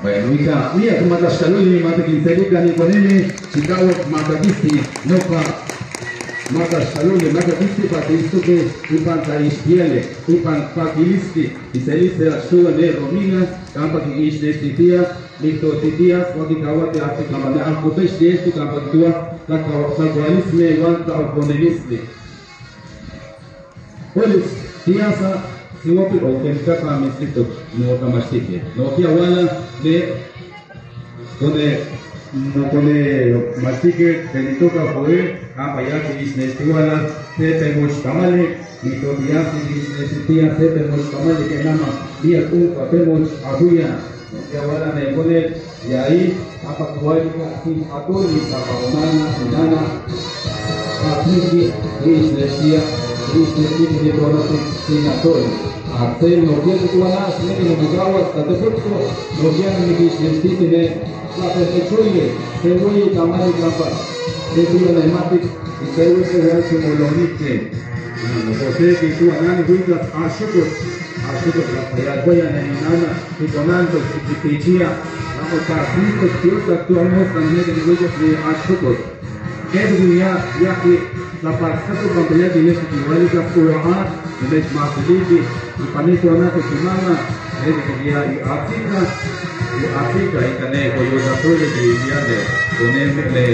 Bueno, mira, como las caluli, mata quinterica, ni con él, Chicago, mata kisti, no pa, mata caluli, mata kisti, para esto que ipan taispiele, ipan pakilisti, y se dice la suya de Romina, campa que ish de titía, Victor titía, wakikawate, afikamane, alcopesh de esto, campa tua, la cagualisme, igual la alconelisme. Pues, tiasa, si voy a que casa me escrito no tamastique no que wala de pone mastique que ni toca poder ya que dice iguala se tenemos camale y todavía si necesita se tenemos camale que nada día un papemos aguya no que wala me pone y ahí apa kualika sin atoli para nana aquí es decía es de conocer sin atoli hacer lo que tú harás, no me cago hasta te puesto, lo que han dicho de la perfección, se voy a tomar el trabajo, se tuvo la imagen y se voy a ver como lo dice. José que tú harás, cuidas a Shukot, la voy a nada, y con alto, y te decía, vamos a Cristo, que actuamos también en huellas de Shukot. Ya que la parte cuando ya tienes que igual que Qur'an, es más feliz y panito ana que semana es que ya y África y tener coyo da todo de día de ponerle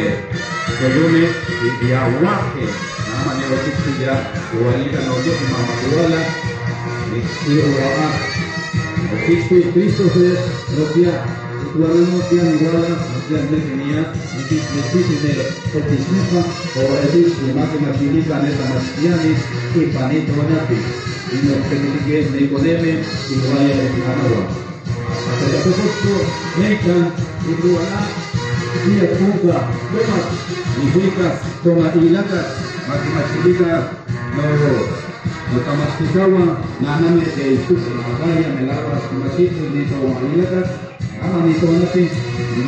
coyones y aguaje nada manera que ya igualita no yo que mamá iguala y Cristo es lo que no tiene igual, no tiene tenía, necesita de participar o es de máquina física en esta mastiani y panito nati y no que me coneme y vaya a agua. Hasta que todo vengan y duala y apunta, toma y fijas, toma y lacas, máquina no tamasikawa, nada me de su vaya me lavas como así, ni toma y lacas. Ni tonati, ni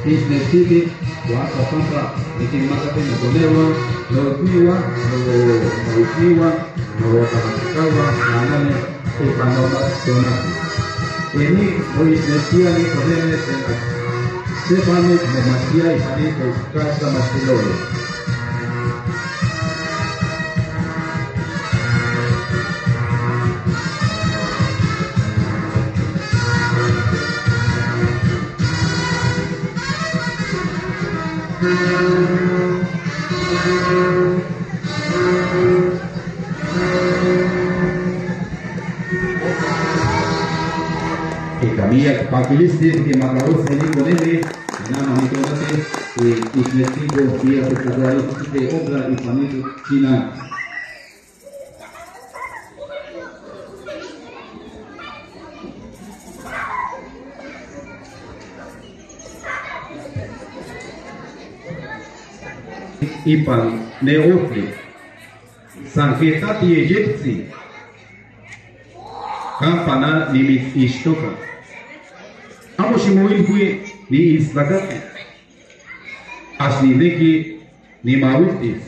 necesite, o hasta compra, y que más apenas ponerlo, lo piwa, lo tamasikawa, nada y panoma tonati. Y ni hoy decía ni ponerle sepame demasiado y panito casa masculino. Y también pakilisti que mató salir con él, nada más y les digo que a su de obra y panito china. Ipan neofli, sanjetati ejepsi, campana ni mit ishtoka. Amoshimoil fue ni islakati, asnideki ni mautis.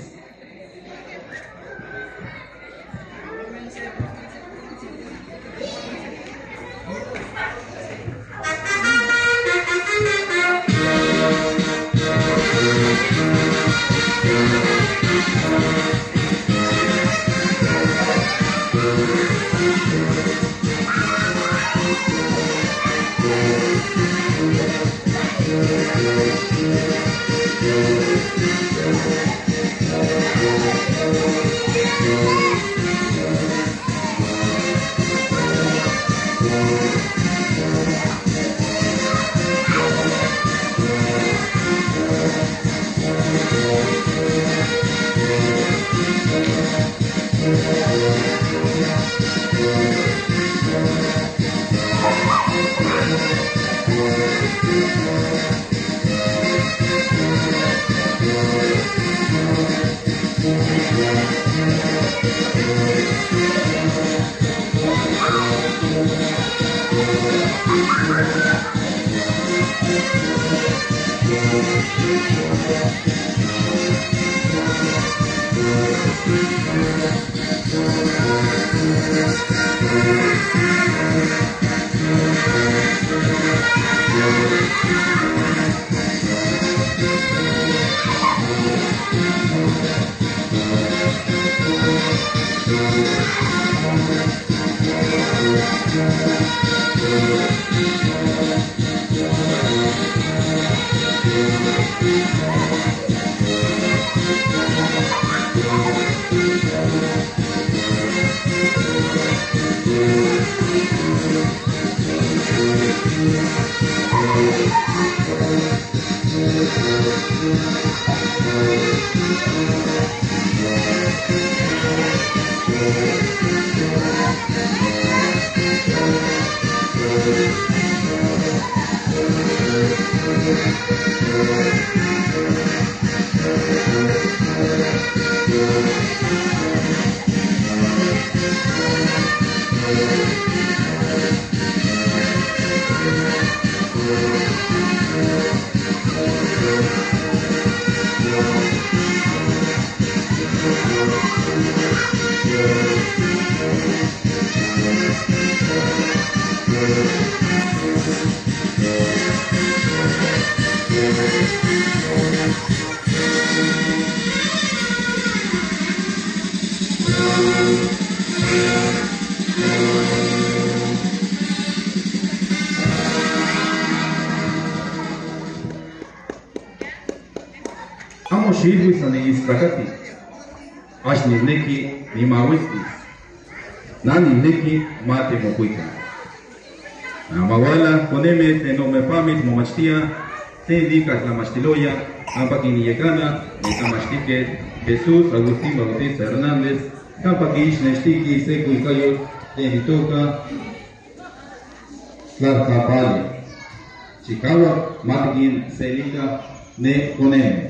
Amo shibu sani istrakati. Ashni neki ni mawisti. Nani neki mate mokuika. Mawala poneme te no me pamit momachtia te indicas la mastiloya ampakini yekana ekamastike Jesús Agustín Bautista Hernández kampakish nestiki seku ikayo te hitoka Tlaxcapali Chicago Matikin Selika ne poneme.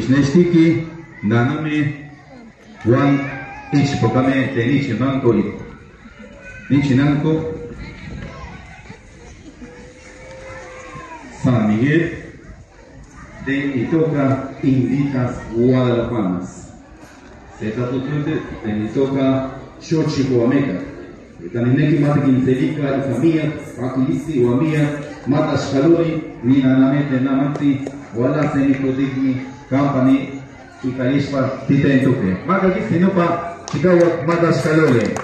Isnestiki naname Juan Ichpokame de Nichinanco Nichinanco San Miguel Tenitoca Indicas Guadalapanas. Seta tutunte Tenitoca Xochihuameca. Tanineki mata quincelika y familia, paquilisti o amia, mata scaloni, nina namete namati, wala semicodigni, campani, y carispa titentuque. Maca quisinopa, chicawa mata scalole.